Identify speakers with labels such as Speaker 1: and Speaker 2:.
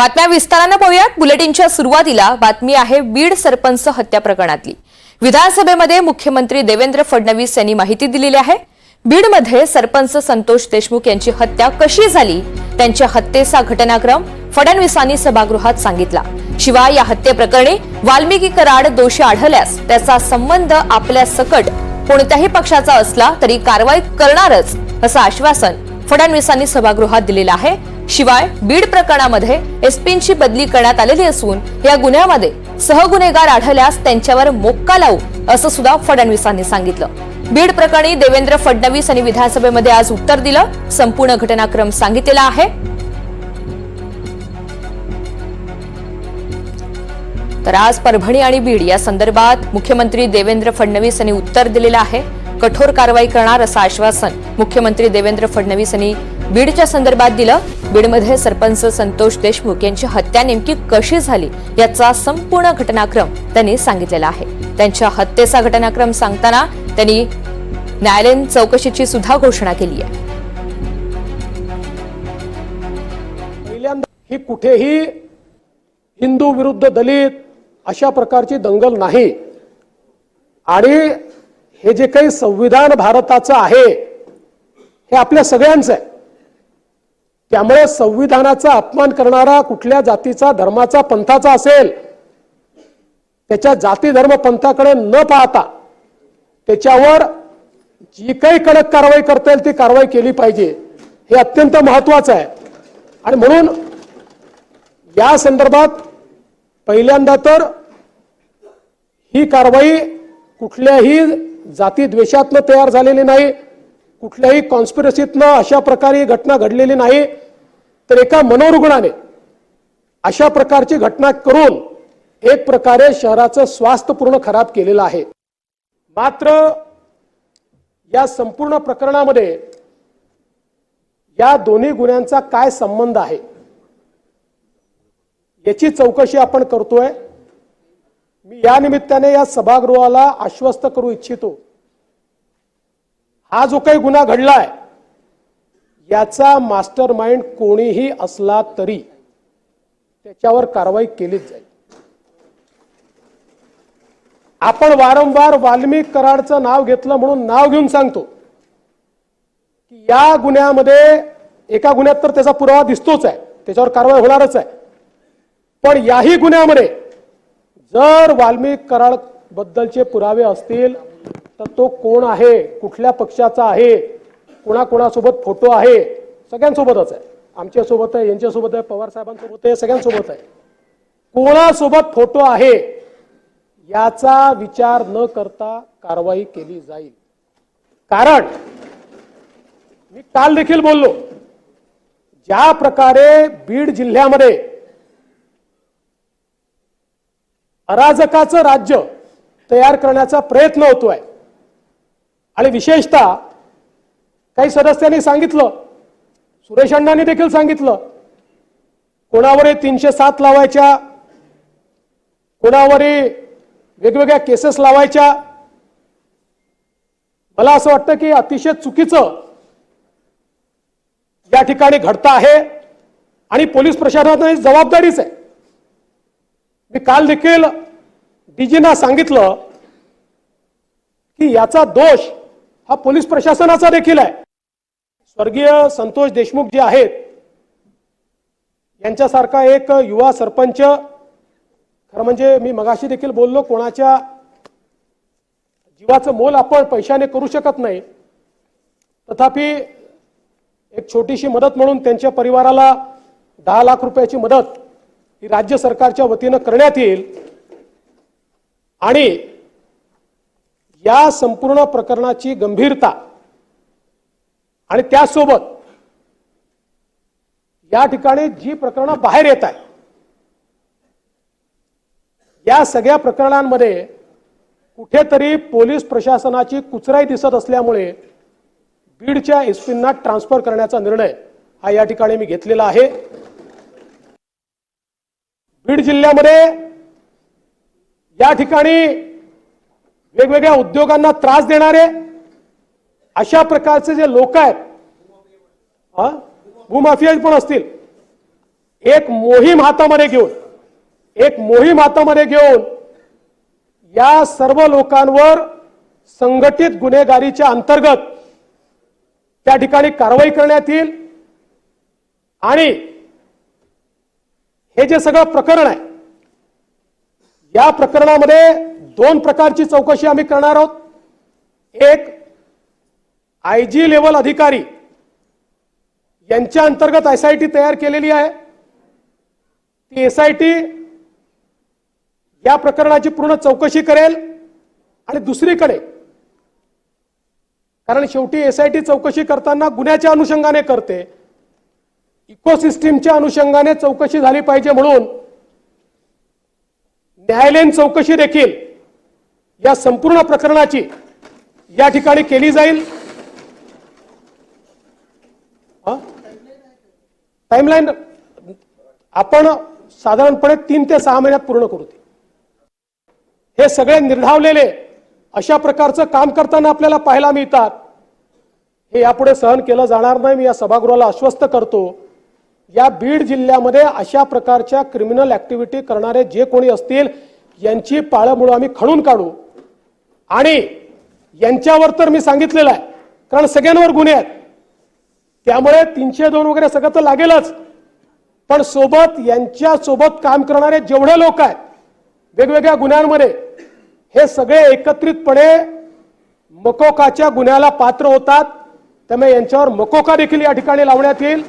Speaker 1: बातम्या विस्ताराने पाहूयात। बुलेटिनच्या सुरुवातीला बातमी आहे बीड सरपंच हत्या प्रकरणातली। विधानसभेमध्ये मुख्यमंत्री देवेंद्र फडणवीस यांनी माहिती दिलेली आहे। बीडमध्ये सरपंच संतोष देशमुख यांची हत्या कशी झाली, त्यांच्या हत्येचा घटनाक्रम फडणवीसांनी सभागृहात सांगितला। शिवाय या हत्येप्रकरणी वाल्मिकी कराड दोषी आढळल्यास त्याचा संबंध आपल्या सकट कोणत्याही पक्षाचा असला तरी कारवाई करणारच असं आश्वासन फडणवीसांनी सभागृहात दिलेलं आहे। शिवाय बीड प्रकरणामध्ये एसपींची बदली करण्यात आलेली असून या गुन्ह्यामध्ये सहगुन्हेगार आढळल्यास त्यांच्यावर मोक्का लावू असं सुद्धा फडणवीसांनी सांगितलं। बीड प्रकरणी देवेंद्र फडणवीस यांनी विधानसभेमध्ये आज उत्तर दिलं। संपूर्ण घटनाक्रम सांगितलेला आहे। तर आज परभणी आणि बीड या संदर्भात मुख्यमंत्री देवेंद्र फडणवीस यांनी उत्तर दिलेलं आहे। कठोर कारवाई करणार असं आश्वासन मुख्यमंत्री देवेंद्र फडणवीस यांनी बीडच्या संदर्भात दिलं। बीडमध्ये सरपंच संतोष देशमुख यांची हत्या नेमकी कशी झाली याचा संपूर्ण घटनाक्रम त्यांनी सांगितलेला आहे। त्यांच्या हत्येचा घटनाक्रम सांगताना त्यांनी न्यायालयीन चौकशीची सुद्धा घोषणा केली आहे।
Speaker 2: पहिल्यांदा ही कुठेही हिंदू विरुद्ध दलित अशा प्रकारची दंगल नाही आणि हे जे काही संविधान भारताचं आहे हे आपल्या सगळ्यांचं आहे। त्यामुळे संविधानाचा अपमान करणारा कुठल्या जातीचा धर्माचा पंथाचा असेल त्याच्या जाती धर्म पंथाकडे न पाहता त्याच्यावर जी काही कडक कारवाई करता येईल ती कारवाई केली पाहिजे, हे अत्यंत महत्त्वाचं आहे। आणि म्हणून या संदर्भात पहिल्यांदा तर ही कारवाई कुठल्याही जाती द्वेषातनं तयार झालेली नाही, कुठल्याही कॉन्स्पिरसीतनं अशा प्रकारे घटना घडलेली नाही, तर एका मनोरुग्णाने अशा प्रकारची घटना करून एक प्रकारे शहराचं स्वास्थ्य पूर्ण खराब केलेलं आहे। मात्र या संपूर्ण प्रकरणामध्ये या दोन्ही गुन्ह्यांचा काय संबंध आहे याची चौकशी आपण करतोय। मी या निमित्ताने या सभागृहाला आश्वस्त करू इच्छितो, हा जो काही गुन्हा घडलाय याचा मास्टर माइंड कोणीही असला तरी त्याच्यावर कारवाई केलीच जाईल। आपण वारंवार वाल्मिक कराडचं नाव घेतलं म्हणून नाव घेऊन सांगतो की या गुन्ह्यामध्ये एका गुन्ह्यात तर त्याचा पुरावा दिसतोच आहे, त्याच्यावर कारवाई होणारच आहे। पण याही गुन्ह्यामध्ये जर वाल्मिक कराड बद्दलचे पुरावे असतील तर तो कोण आहे, कुठल्या पक्षाचा आहे, कोणाकोणासोबत फोटो आहे, सगळ्यांसोबतच आहे। आमच्यासोबत आहे, यांच्यासोबत आहे, पवार साहेबांसोबत आहे, सगळ्यांसोबत आहे। कोणासोबत फोटो आहे याचा विचार न करता कारवाई केली जाईल। कारण मी काल देखील बोललो, ज्या प्रकारे बीड जिल्ह्यामध्ये अराजकाचं राज्य तयार करण्याचा प्रयत्न होतोय आणि विशेषतः काही सदस्यांनी सांगितलं, सुरेश अण्णांनी देखील सांगितलं, कोणावरही 307 लावायच्या, कोणावरही वेगवेगळ्या केसेस लावायच्या। मला असं वाटतं की अतिशय चुकीचं या ठिकाणी घडतं आहे आणि पोलीस प्रशासनाची जबाबदारीच आहे। मी काल देखील डीजींना सांगितलं की याचा दोष हा पोलीस प्रशासनाचा देखील आहे। स्वर्गीय संतोष देशमुख जे आहेत यांच्यासारखा एक युवा सरपंच, खरं म्हणजे मी मगाशी देखील बोललो, कोणाच्या जीवाचं मोल आपण पैशाने करू शकत नाही, तथापि एक छोटीशी मदत म्हणून त्यांच्या परिवाराला 10 लाख रुपयाची मदत ही राज्य सरकारच्या वतीनं करण्यात येईल। आणि या संपूर्ण प्रकरणाची गंभीरता आणि त्यासोबत या ठिकाणी जी प्रकरणं बाहेर येत आहेत या सगळ्या प्रकरणांमध्ये कुठेतरी पोलीस प्रशासनाची कुचराई दिसत असल्यामुळे बीडच्या एसपींना ट्रान्सफर करण्याचा निर्णय हा या ठिकाणी मी घेतलेला आहे। बीड जिल्ह्यामध्ये या ठिकाणी वेगवेगळ्या उद्योगांना त्रास देणारे अशा प्रकारचे जे लोक आहेत, भूमाफिया पण असतील, एक मोहीम हातामध्ये घेऊन या सर्व लोकांवर संघटित गुन्हेगारीच्या अंतर्गत त्या ठिकाणी कारवाई करण्यात येईल आणि हे जे सगळं प्रकरण आहे या प्रकरणामध्ये 2 प्रकारची चौकशी आम्ही करणार आहोत. एक आयजी लेवल अधिकारी यांच्या अंतर्गत एसआयटी तयार केलेली आहे. ती एसआयटी या प्रकरणाची पूर्ण चौकशी करेल आणि दुसरीकडे कारण शेवटी एसआयटी चौकशी करताना गुन्ह्याच्या अनुषंगाने करते, इकोसिस्टीमच्या अनुषंगाने चौकशी झाली पाहिजे म्हणून न्यायालयीन चौकशी देखील या संपूर्ण प्रकरणाची या ठिकाणी केली जाईल. टाइमलाईन आपण साधारणपणे 3 ते 6 महिन्यात पूर्ण करू. हे सगळे निर्धावलेले अशा प्रकारचं काम करताना आपल्याला पाहायला मिळतात. हे यापुढे सहन केलं जाणार नाही. मी या सभागृहाला आश्वस्त करतो, या बीड जिल्ह्यामध्ये अशा प्रकारच्या क्रिमिनल ऍक्टिव्हिटी करणारे जे कोणी असतील यांची पाळंमुळं आम्ही खणून काढू आणि यांच्यावर तर मी सांगितलेलं आहे कारण सगळ्यांवर गुन्हे आहेत त्यामुळे 302 वगैरे सगळं तर लागेलच, पण सोबत यांच्या सोबत काम करणारे जेवढे लोक आहेत वेगवेगळ्या गुन्ह्यांमध्ये हे सगळे एकत्रितपणे मकोकाच्या गुन्ह्याला पात्र होतात. त्यामुळे यांच्यावर मकोका देखील या ठिकाणी लावण्यात येईल.